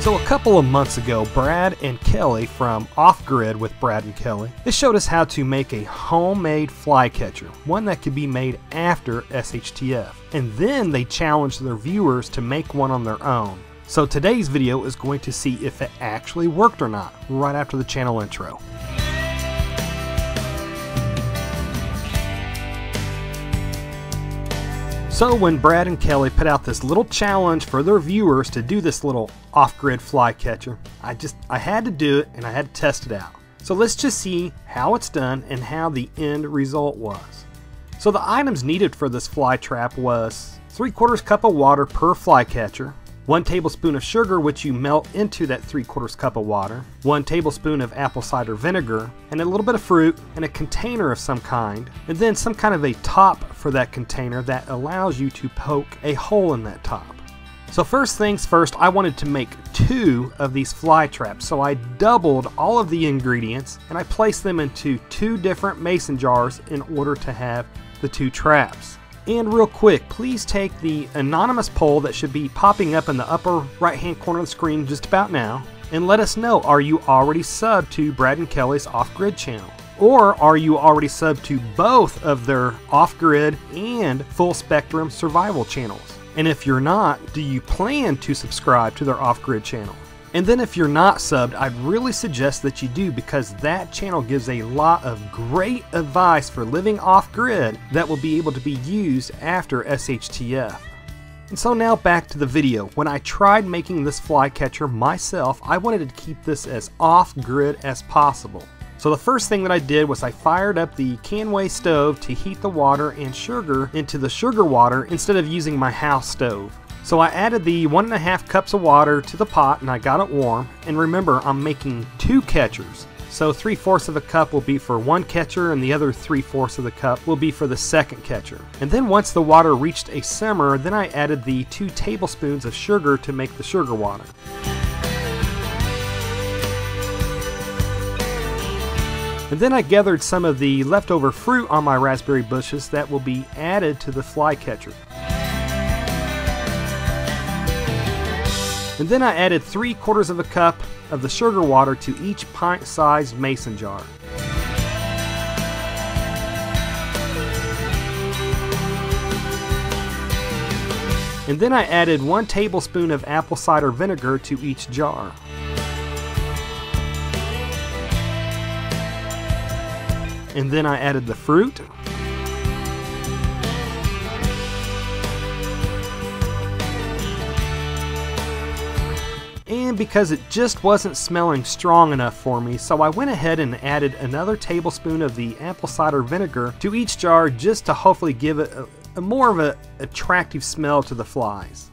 So a couple of months ago, Brad and Kelley from Off Grid with Brad and Kelley, they showed us how to make a homemade fly catcher, one that could be made after SHTF. And then they challenged their viewers to make one on their own. So today's video is going to see if it actually worked or not, right after the channel intro. So when Brad and Kelley put out this little challenge for their viewers to do this little off-grid fly catcher, I had to do it and I had to test it out. So let's just see how it's done and how the end result was. So the items needed for this fly trap was 3/4 cup of water per fly catcher, 1 tablespoon of sugar which you melt into that 3/4 cup of water, 1 tablespoon of apple cider vinegar, and a little bit of fruit, and a container of some kind, and then some kind of a top for that container that allows you to poke a hole in that top. So first things first, I wanted to make 2 of these fly traps, so I doubled all of the ingredients and I placed them into 2 different mason jars in order to have the 2 traps. And real quick, please take the anonymous poll that should be popping up in the upper right hand corner of the screen just about now and let us know, are you already subbed to Brad and Kelley's Off-Grid channel? Or are you already subbed to both of their Off-Grid and Full Spectrum Survival channels? And if you're not, do you plan to subscribe to their Off-Grid channel? And then if you're not subbed, I'd really suggest that you do, because that channel gives a lot of great advice for living off-grid that will be able to be used after SHTF. And so now back to the video. When I tried making this fly catcher myself, I wanted to keep this as off-grid as possible. So the first thing that I did was I fired up the Canway stove to heat the water and sugar into the sugar water instead of using my house stove. So I added the 1.5 cups of water to the pot and I got it warm. And remember, I'm making 2 catchers. So 3/4 of a cup will be for one catcher and the other 3/4 of the cup will be for the second catcher. And then once the water reached a simmer, then I added the 2 tablespoons of sugar to make the sugar water. And then I gathered some of the leftover fruit on my raspberry bushes that will be added to the fly catcher. And then I added 3/4 of a cup of the sugar water to each pint-sized mason jar. And then I added 1 tablespoon of apple cider vinegar to each jar. And then I added the fruit. And because it just wasn't smelling strong enough for me, so I went ahead and added another tablespoon of the apple cider vinegar to each jar just to hopefully give it a more of an attractive smell to the flies.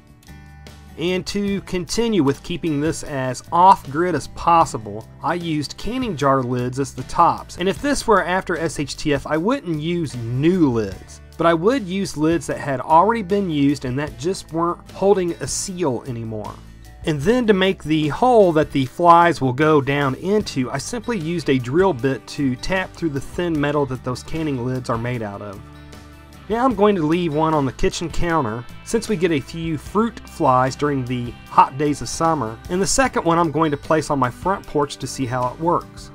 And to continue with keeping this as off-grid as possible, I used canning jar lids as the tops. And if this were after SHTF, I wouldn't use new lids, but I would use lids that had already been used and that just weren't holding a seal anymore. And then to make the hole that the flies will go down into, I simply used a drill bit to tap through the thin metal that those canning lids are made out of. Now I'm going to leave one on the kitchen counter since we get a few fruit flies during the hot days of summer, and the second one I'm going to place on my front porch to see how it works.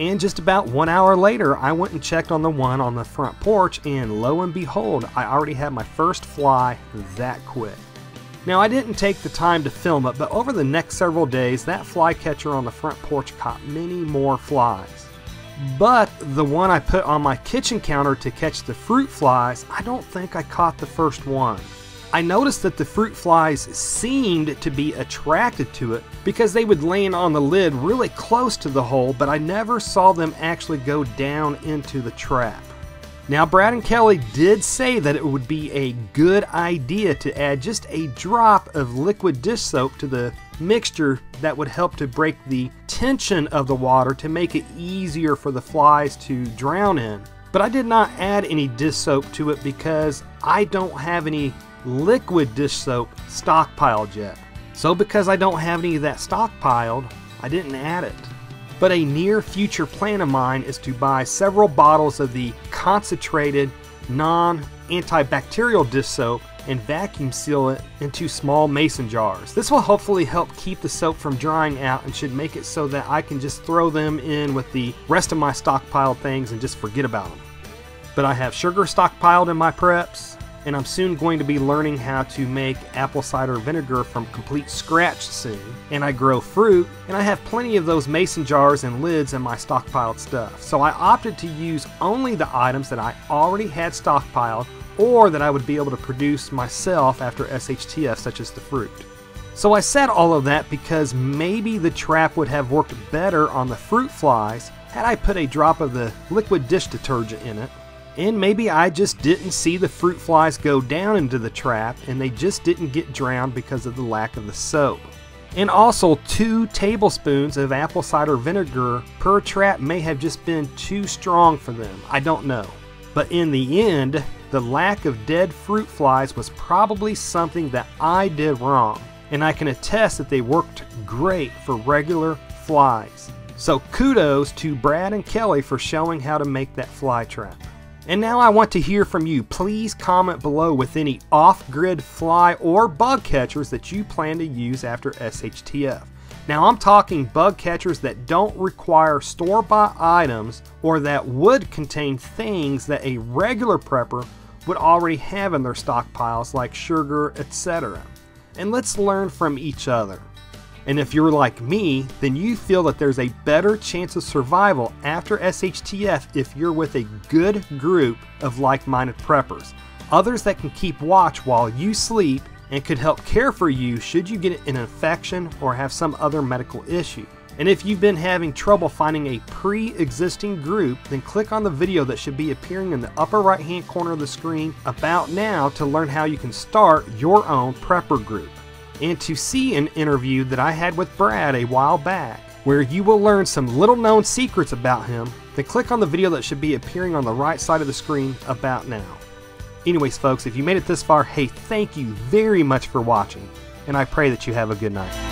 And just about 1 hour later, I went and checked on the one on the front porch, and lo and behold, I already had my first fly that quick. Now I didn't take the time to film it, but over the next several days that fly catcher on the front porch caught many more flies. But the one I put on my kitchen counter to catch the fruit flies, I don't think I caught the first one. I noticed that the fruit flies seemed to be attracted to it because they would land on the lid really close to the hole, but I never saw them actually go down into the trap. Now Brad and Kelley did say that it would be a good idea to add just a drop of liquid dish soap to the mixture that would help to break the tension of the water to make it easier for the flies to drown in. But I did not add any dish soap to it because I don't have any liquid dish soap stockpiled yet. So because I don't have any of that stockpiled, I didn't add it. But a near future plan of mine is to buy several bottles of the concentrated non-antibacterial dish soap and vacuum seal it into small mason jars. This will hopefully help keep the soap from drying out and should make it so that I can just throw them in with the rest of my stockpiled things and just forget about them. But I have sugar stockpiled in my preps, and I'm soon going to be learning how to make apple cider vinegar from complete scratch soon. And I grow fruit, and I have plenty of those mason jars and lids in my stockpiled stuff. So I opted to use only the items that I already had stockpiled or that I would be able to produce myself after SHTF, such as the fruit. So I said all of that because maybe the trap would have worked better on the fruit flies had I put a drop of the liquid dish detergent in it. And maybe I just didn't see the fruit flies go down into the trap and they just didn't get drowned because of the lack of the soap. And also 2 tablespoons of apple cider vinegar per trap may have just been too strong for them. I don't know. But in the end, the lack of dead fruit flies was probably something that I did wrong. And I can attest that they worked great for regular flies. So kudos to Brad and Kelley for showing how to make that fly trap. And now I want to hear from you. Please comment below with any off-grid fly or bug catchers that you plan to use after SHTF. Now I'm talking bug catchers that don't require store-bought items or that would contain things that a regular prepper would already have in their stockpiles like sugar, etc. And let's learn from each other. And if you're like me, then you feel that there's a better chance of survival after SHTF if you're with a good group of like-minded preppers. Others that can keep watch while you sleep and could help care for you should you get an infection or have some other medical issue. And if you've been having trouble finding a pre-existing group, then click on the video that should be appearing in the upper right hand corner of the screen about now to learn how you can start your own prepper group. And to see an interview that I had with Brad a while back, where you will learn some little known secrets about him, then click on the video that should be appearing on the right side of the screen about now. Anyways folks, if you made it this far, hey, thank you very much for watching, and I pray that you have a good night.